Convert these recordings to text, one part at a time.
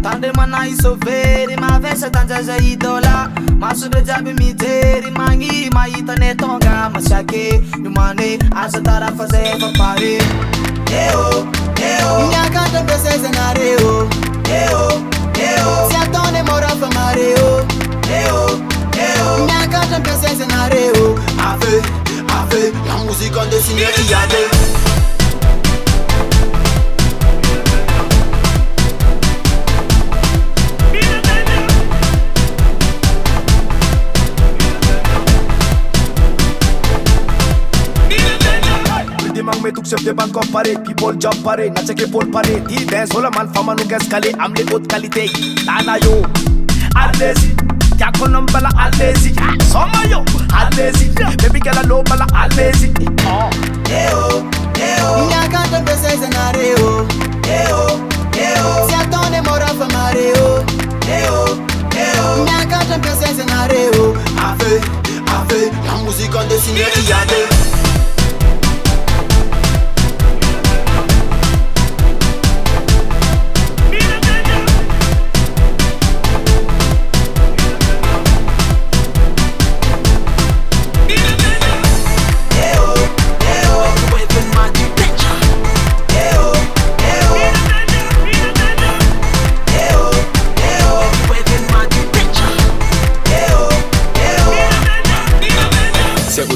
Tandre manai soveri mavesa tanjaja idola Masube jabi miteri mangi maita netonga Mashake numane asa tarafa zefa pare Nyakanta pese zenareo Si atone mora fa mareo Nyakanta pese zenareo Ave, la musica dessinée y a des Mang me tuk chef de bank of pare people jump pare na check pole pare di dance hola man fama nu gas kale amle haute qualité tana yo allez-y ya konom bala allez-y soma yo allez-y baby girl low bala allez-y Nyakanta pese zenareo Si atone mora fa mareo Nyakanta pese zenareo Ave, la musique en dessiné y a des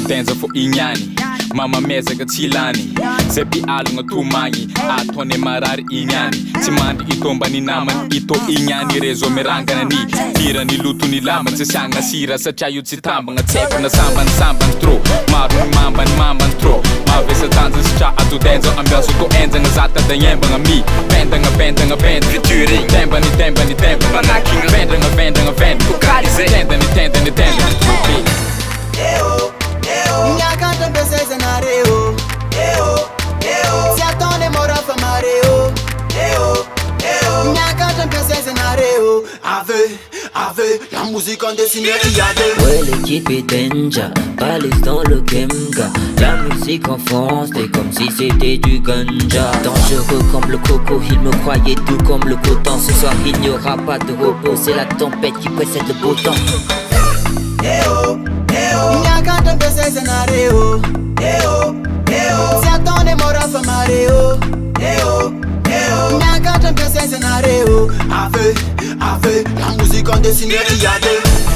Tenza fo inyani mama meza ga tilani sepi alunga tumangi atone marari inyani timandi itomba ni naman ito inyani rezo meranga na ni tira ni lutu ni laman sanga sira sa chayu tsitamba nga tsepa na samban tro maru ni mamban tro mavesa tanza sa atu denzo ambianso to enza nga zata da yemba nga mi benda featuring temba ni manakinga venda kukalize tenda ni Nyakanta pese zenareo Si atone mora fa mareo Nyakanta pese zenareo Ave, la musique en dessiné y a des Ouais l'équipe est danger, balèze dans le game gars. La musique en France, c'est comme si c'était du ganja. Dangereux comme le coco, il me croyait tout comme le coton. Ce soir il n'y aura pas de repos, c'est la tempête qui précède le beau temps. Nyakanta pese zenareo Si atone mora fa mareo Nyakanta pese zenareo Ave, la musique en dessiné y a des